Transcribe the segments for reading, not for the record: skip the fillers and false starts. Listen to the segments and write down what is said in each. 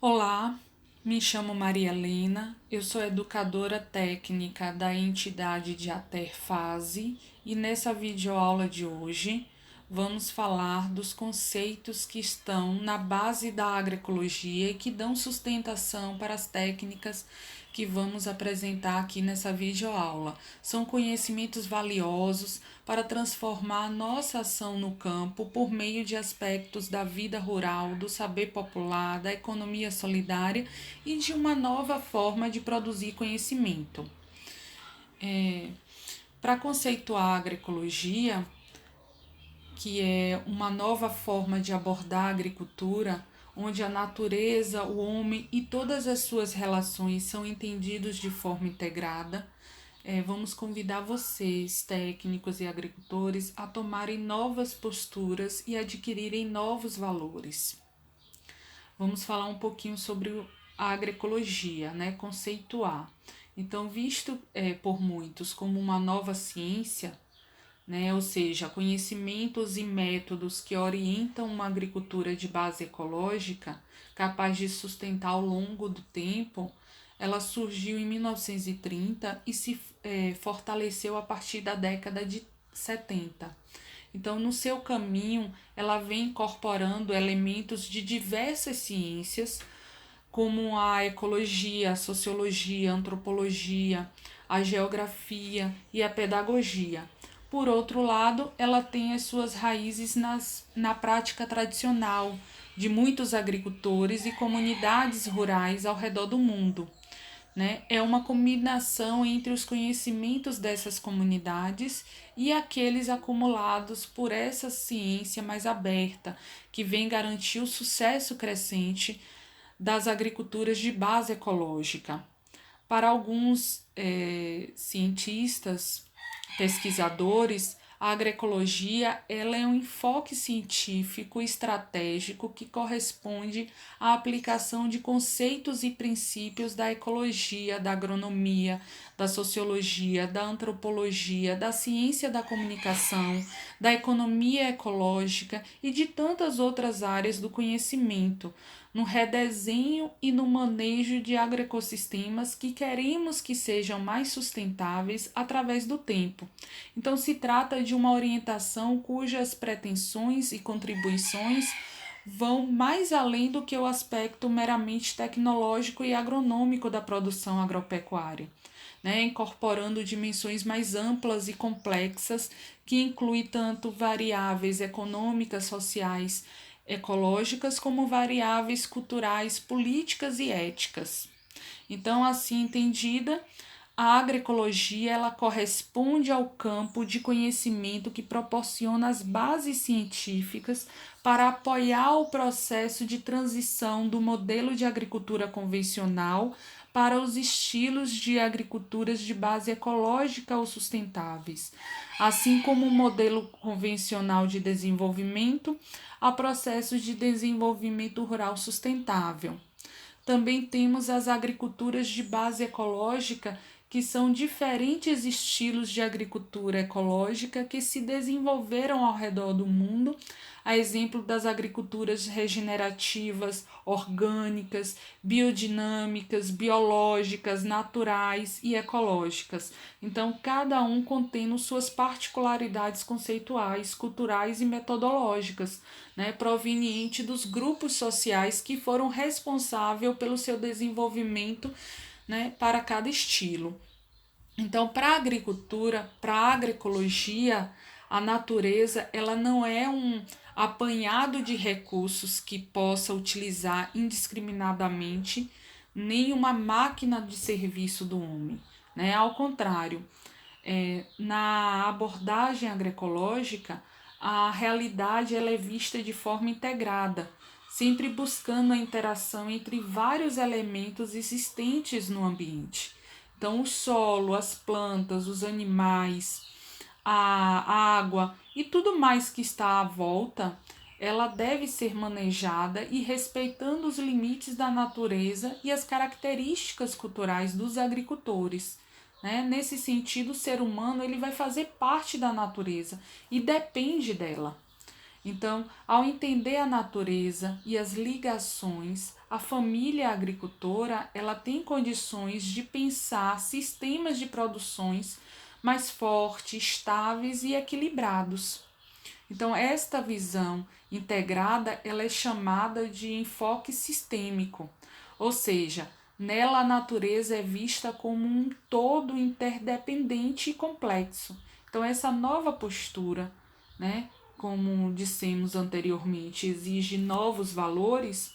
Olá, me chamo Maria Helena, eu sou educadora técnica da entidade de Aterfase e nessa videoaula de hoje vamos falar dos conceitos que estão na base da agroecologia e que dão sustentação para as técnicas que vamos apresentar aqui nessa videoaula. São conhecimentos valiosos para transformar nossa ação no campo por meio de aspectos da vida rural, do saber popular, da economia solidária e de uma nova forma de produzir conhecimento. Para conceituar a agroecologia, que é uma nova forma de abordar a agricultura, onde a natureza, o homem e todas as suas relações são entendidos de forma integrada, vamos convidar vocês, técnicos e agricultores, a tomarem novas posturas e adquirirem novos valores. Vamos falar um pouquinho sobre a agroecologia, conceituar. Então, visto por muitos como uma nova ciência, ou seja, conhecimentos e métodos que orientam uma agricultura de base ecológica, capaz de sustentar ao longo do tempo, ela surgiu em 1930 e se fortaleceu a partir da década de 70. Então, no seu caminho, ela vem incorporando elementos de diversas ciências, como a ecologia, a sociologia, a antropologia, a geografia e a pedagogia. Por outro lado, ela tem as suas raízes na prática tradicional de muitos agricultores e comunidades rurais ao redor do mundo. É uma combinação entre os conhecimentos dessas comunidades e aqueles acumulados por essa ciência mais aberta, que vem garantir o sucesso crescente das agriculturas de base ecológica. Para alguns cientistas, pesquisadores, a agroecologia ela é um enfoque científico estratégico que corresponde à aplicação de conceitos e princípios da ecologia, da agronomia, da sociologia, da antropologia, da ciência da comunicação, da economia ecológica e de tantas outras áreas do conhecimento, no redesenho e no manejo de agroecossistemas que queremos que sejam mais sustentáveis através do tempo. Então, se trata de uma orientação cujas pretensões e contribuições vão mais além do que o aspecto meramente tecnológico e agronômico da produção agropecuária, incorporando dimensões mais amplas e complexas que incluem tanto variáveis econômicas, sociais, ecológicas, como variáveis culturais, políticas e éticas. Então, assim entendida, a agroecologia ela corresponde ao campo de conhecimento que proporciona as bases científicas para apoiar o processo de transição do modelo de agricultura convencional para os estilos de agriculturas de base ecológica ou sustentáveis, assim como o modelo convencional de desenvolvimento a processos de desenvolvimento rural sustentável. Também temos as agriculturas de base ecológica, que são diferentes estilos de agricultura ecológica que se desenvolveram ao redor do mundo, a exemplo das agriculturas regenerativas, orgânicas, biodinâmicas, biológicas, naturais e ecológicas. Então, cada um contendo suas particularidades conceituais, culturais e metodológicas, proveniente dos grupos sociais que foram responsáveis pelo seu desenvolvimento, para cada estilo. Então, para a agricultura, para a agroecologia, a natureza ela não é um apanhado de recursos que possa utilizar indiscriminadamente, nem uma máquina de serviço do homem. Ao contrário, na abordagem agroecológica, a realidade ela é vista de forma integrada, sempre buscando a interação entre vários elementos existentes no ambiente. Então, o solo, as plantas, os animais, a água e tudo mais que está à volta, ela deve ser manejada e respeitando os limites da natureza e as características culturais dos agricultores. Nesse sentido, o ser humano ele vai fazer parte da natureza e depende dela. Então, ao entender a natureza e as ligações, a família agricultora ela tem condições de pensar sistemas de produções mais fortes, estáveis e equilibrados. Então, esta visão integrada ela é chamada de enfoque sistêmico, ou seja, nela a natureza é vista como um todo interdependente e complexo. Então, essa nova postura, né, como dissemos anteriormente, exige novos valores.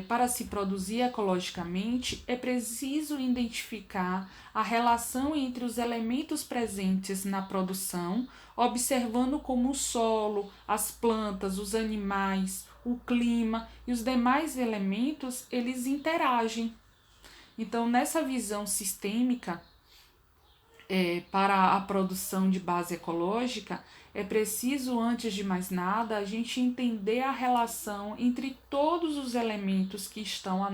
Para se produzir ecologicamente, é preciso identificar a relação entre os elementos presentes na produção, observando como o solo, as plantas, os animais, o clima e os demais elementos eles interagem. Então, nessa visão sistêmica, para a produção de base ecológica, é preciso, antes de mais nada, a gente entender a relação entre todos os elementos que estão na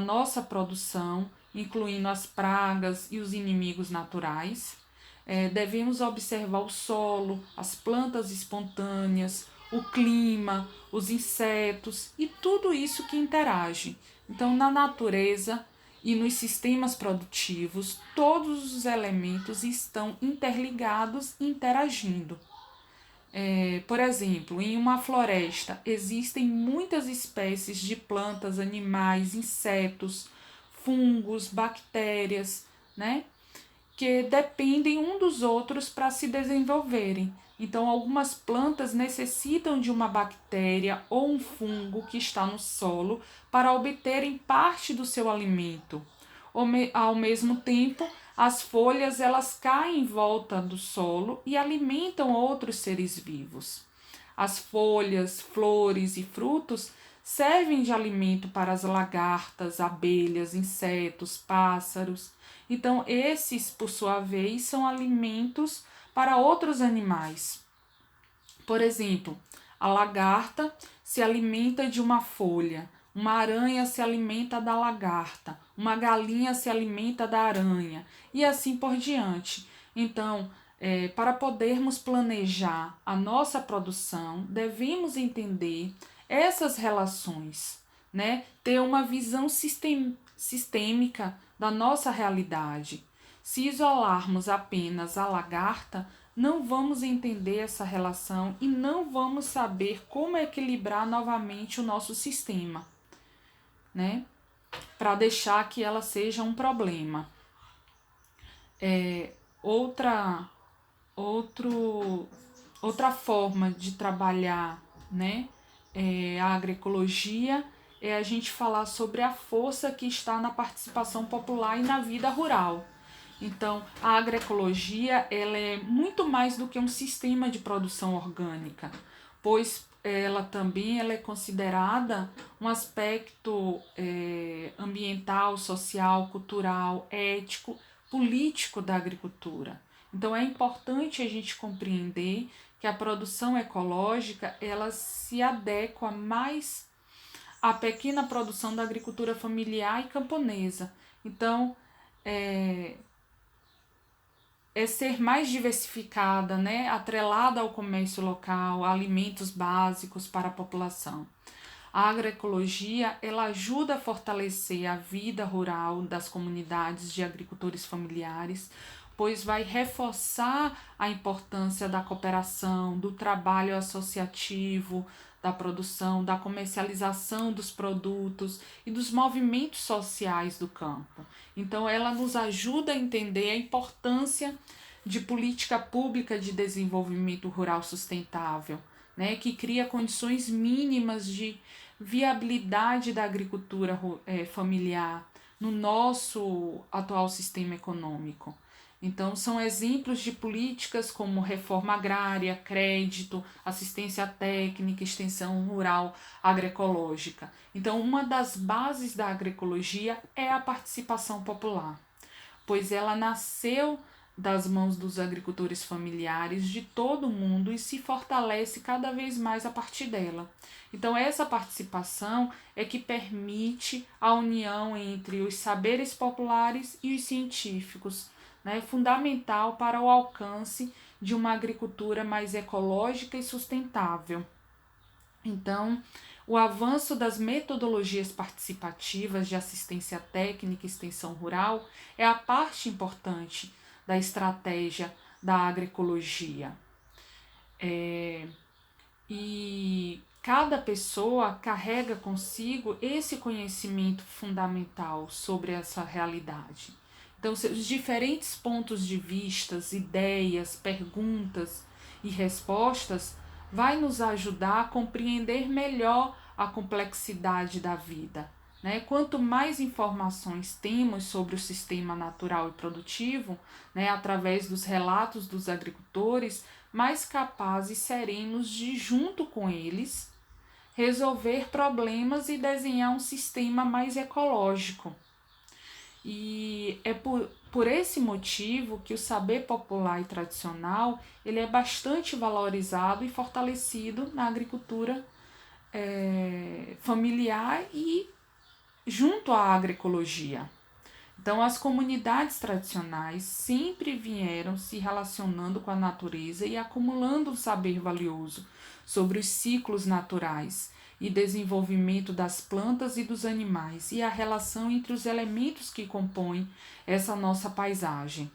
nossa produção, incluindo as pragas e os inimigos naturais. Devemos observar o solo, as plantas espontâneas, o clima, os insetos e tudo isso que interage. Então, na natureza e nos sistemas produtivos, todos os elementos estão interligados e interagindo. Por exemplo, em uma floresta existem muitas espécies de plantas, animais, insetos, fungos, bactérias, né? Que dependem um dos outros para se desenvolverem. Então, algumas plantas necessitam de uma bactéria ou um fungo que está no solo para obterem parte do seu alimento. Ao mesmo tempo, as folhas elas caem em volta do solo e alimentam outros seres vivos. As folhas, flores e frutos servem de alimento para as lagartas, abelhas, insetos, pássaros. Então, esses, por sua vez, são alimentos para outros animais. Por exemplo, a lagarta se alimenta de uma folha, uma aranha se alimenta da lagarta, uma galinha se alimenta da aranha e assim por diante. Então, para podermos planejar a nossa produção, devemos entender essas relações, né? Ter uma visão sistêmica da nossa realidade. Se isolarmos apenas a lagarta, não vamos entender essa relação e não vamos saber como equilibrar novamente o nosso sistema, né? Para deixar que ela seja um problema. Outra forma de trabalhar, né, a agroecologia é a gente falar sobre a força que está na participação popular e na vida rural. Então, a agroecologia ela é muito mais do que um sistema de produção orgânica, pois ela é considerada um aspecto ambiental, social, cultural, ético, político da agricultura. Então, é importante a gente compreender que a produção ecológica ela se adequa mais à pequena produção da agricultura familiar e camponesa. Então, é ser mais diversificada, né? Atrelada ao comércio local, a alimentos básicos para a população. A agroecologia ela ajuda a fortalecer a vida rural das comunidades de agricultores familiares, pois vai reforçar a importância da cooperação, do trabalho associativo, da produção, da comercialização dos produtos e dos movimentos sociais do campo. Então, ela nos ajuda a entender a importância de política pública de desenvolvimento rural sustentável, né, que cria condições mínimas de viabilidade da agricultura familiar no nosso atual sistema econômico. Então, são exemplos de políticas como reforma agrária, crédito, assistência técnica, extensão rural agroecológica. Então, uma das bases da agroecologia é a participação popular, pois ela nasceu das mãos dos agricultores familiares de todo o mundo e se fortalece cada vez mais a partir dela. Então, essa participação é que permite a união entre os saberes populares e os científicos, né, fundamental para o alcance de uma agricultura mais ecológica e sustentável. Então, O avanço das metodologias participativas de assistência técnica e extensão rural é a parte importante da estratégia da agroecologia. E cada pessoa carrega consigo esse conhecimento fundamental sobre essa realidade. Então, os diferentes pontos de vista, ideias, perguntas e respostas vai nos ajudar a compreender melhor a complexidade da vida. Né? Quanto mais informações temos sobre o sistema natural e produtivo, né, através dos relatos dos agricultores, mais capazes seremos de, junto com eles, resolver problemas e desenhar um sistema mais ecológico. E é por esse motivo que o saber popular e tradicional ele é bastante valorizado e fortalecido na agricultura familiar e junto à agroecologia. Então, as comunidades tradicionais sempre vieram se relacionando com a natureza e acumulando um saber valioso sobre os ciclos naturais e desenvolvimento das plantas e dos animais e a relação entre os elementos que compõem essa nossa paisagem.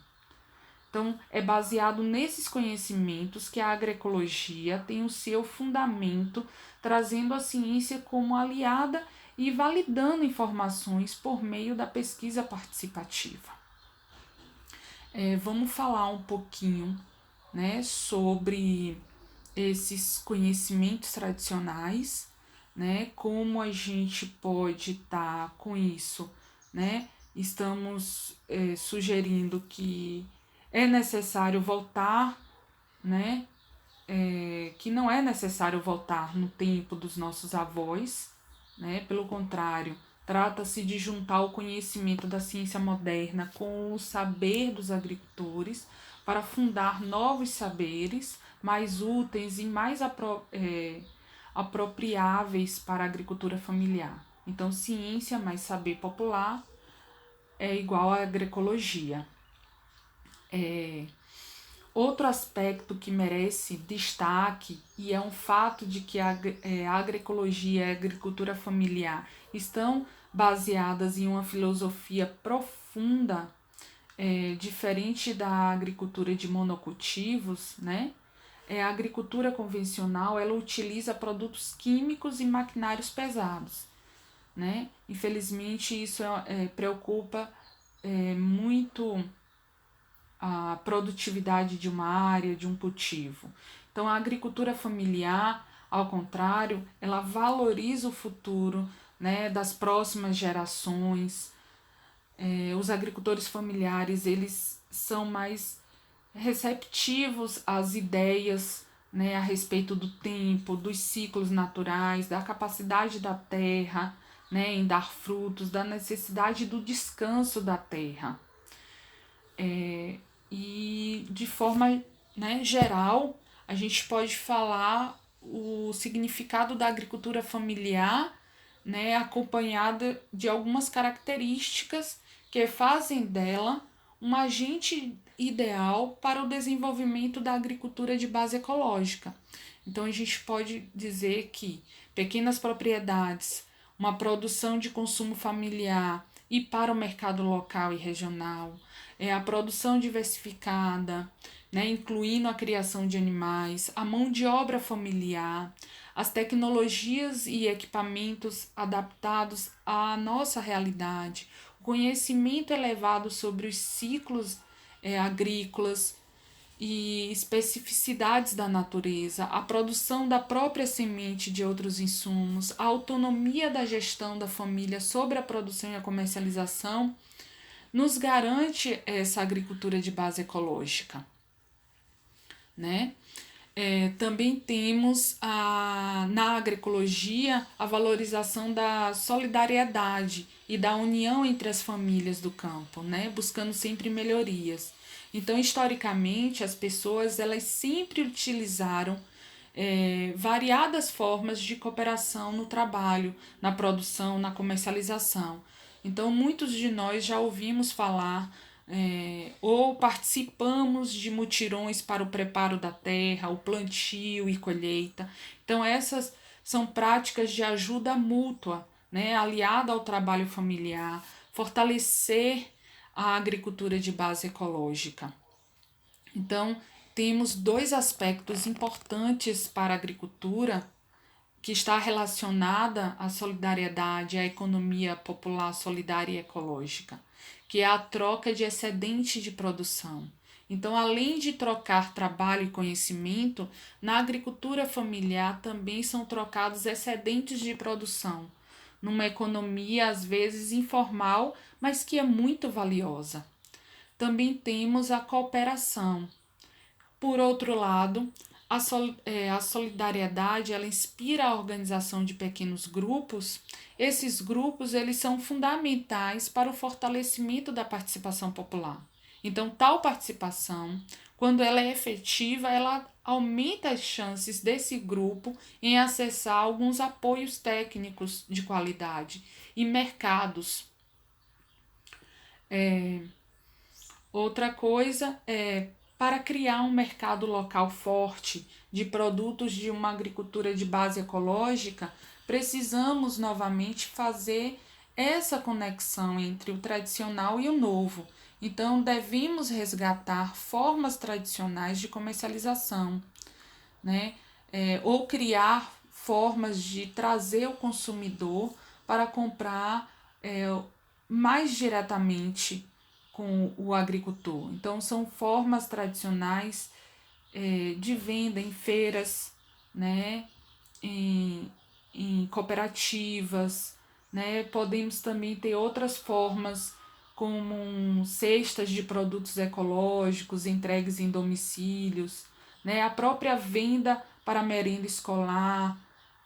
Então, é baseado nesses conhecimentos que a agroecologia tem o seu fundamento, trazendo a ciência como aliada e validando informações por meio da pesquisa participativa. Vamos falar um pouquinho, né, sobre esses conhecimentos tradicionais, né, como a gente pode estar com isso, né? Estamos sugerindo que é necessário voltar, né? Que não é necessário voltar no tempo dos nossos avós, né? Pelo contrário, trata-se de juntar o conhecimento da ciência moderna com o saber dos agricultores para fundar novos saberes mais úteis e mais apropriáveis para a agricultura familiar. Então, ciência mais saber popular é igual à agroecologia. Outro aspecto que merece destaque, e é um fato de que a agroecologia e a agricultura familiar estão baseadas em uma filosofia profunda, diferente da agricultura de monocultivos, né? A agricultura convencional ela utiliza produtos químicos e maquinários pesados. Né? Infelizmente, isso preocupa muito a produtividade de uma área, de um cultivo. Então, a agricultura familiar, ao contrário, ela valoriza o futuro, né, das próximas gerações. Os agricultores familiares, eles são mais receptivos às ideias, né, a respeito do tempo, dos ciclos naturais, da capacidade da terra, né, em dar frutos, da necessidade do descanso da terra. E de forma, né, geral, a gente pode falar o significado da agricultura familiar, né, acompanhada de algumas características que fazem dela um agente ideal para o desenvolvimento da agricultura de base ecológica. Então, a gente pode dizer que pequenas propriedades, uma produção de consumo familiar e para o mercado local e regional, a produção diversificada, né, incluindo a criação de animais, a mão de obra familiar, as tecnologias e equipamentos adaptados à nossa realidade, o conhecimento elevado sobre os ciclos agrícolas e especificidades da natureza, a produção da própria semente de outros insumos, a autonomia da gestão da família sobre a produção e a comercialização, nos garante essa agricultura de base ecológica, né? Também temos na agroecologia a valorização da solidariedade e da união entre as famílias do campo, né? Buscando sempre melhorias. Então, historicamente, as pessoas elas sempre utilizaram variadas formas de cooperação no trabalho, na produção, na comercialização. Então, muitos de nós já ouvimos falar ou participamos de mutirões para o preparo da terra, o plantio e colheita. Então, essas são práticas de ajuda mútua, né, aliada ao trabalho familiar, fortalecer a agricultura de base ecológica. Então, temos dois aspectos importantes para a agricultura que está relacionada à solidariedade, à economia popular solidária e ecológica, que é a troca de excedente de produção. Então, além de trocar trabalho e conhecimento, na agricultura familiar também são trocados excedentes de produção, numa economia às vezes informal, mas que é muito valiosa. Também temos a cooperação. Por outro lado, a solidariedade ela inspira a organização de pequenos grupos. Esses grupos eles são fundamentais para o fortalecimento da participação popular. Então, tal participação, quando ela é efetiva, ela aumenta as chances desse grupo em acessar alguns apoios técnicos de qualidade e mercados. Outra coisa é para criar um mercado local forte de produtos de uma agricultura de base ecológica, precisamos novamente fazer essa conexão entre o tradicional e o novo. Então, devemos resgatar formas tradicionais de comercialização, né? Ou criar formas de trazer o consumidor para comprar mais diretamente com o agricultor. Então, são formas tradicionais de venda em feiras, né? Em cooperativas, né? Podemos também ter outras formas, como cestas de produtos ecológicos entregues em domicílios, né? A própria venda para merenda escolar,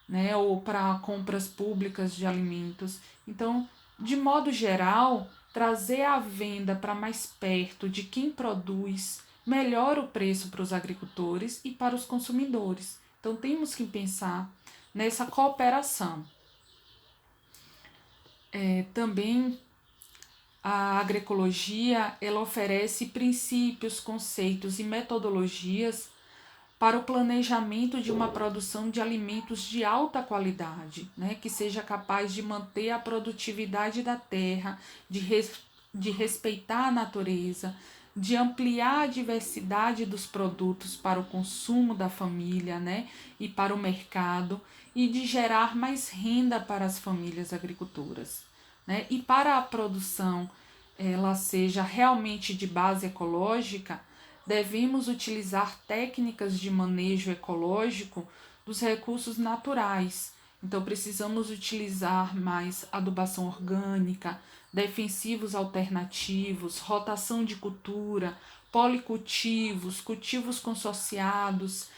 né? Ou para compras públicas de alimentos. Então, de modo geral, trazer a venda para mais perto de quem produz melhora o preço para os agricultores e para os consumidores. Então, temos que pensar nessa cooperação. Também a agroecologia ela oferece princípios, conceitos e metodologias para o planejamento de uma produção de alimentos de alta qualidade, né, que seja capaz de manter a produtividade da terra, de respeitar a natureza, de ampliar a diversidade dos produtos para o consumo da família, né, e para o mercado, e de gerar mais renda para as famílias agricultoras, né? E para a produção ela seja realmente de base ecológica, devemos utilizar técnicas de manejo ecológico dos recursos naturais. Então, precisamos utilizar mais adubação orgânica, defensivos alternativos, rotação de cultura, policultivos, cultivos consorciados,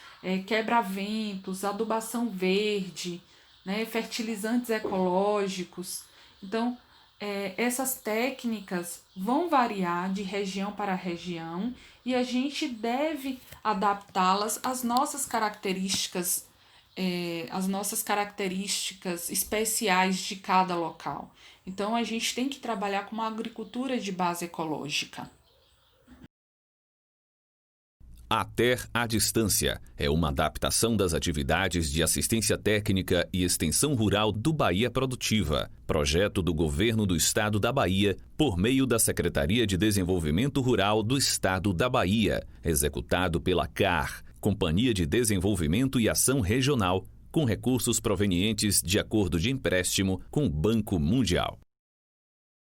quebra-ventos, adubação verde, né, fertilizantes ecológicos. Então, essas técnicas vão variar de região para região e a gente deve adaptá-las às nossas características, especiais de cada local. Então, a gente tem que trabalhar com uma agricultura de base ecológica. A Ter à Distância é uma adaptação das atividades de assistência técnica e extensão rural do Bahia Produtiva, projeto do Governo do Estado da Bahia, por meio da Secretaria de Desenvolvimento Rural do Estado da Bahia, executado pela CAR, Companhia de Desenvolvimento e Ação Regional, com recursos provenientes de acordo de empréstimo com o Banco Mundial.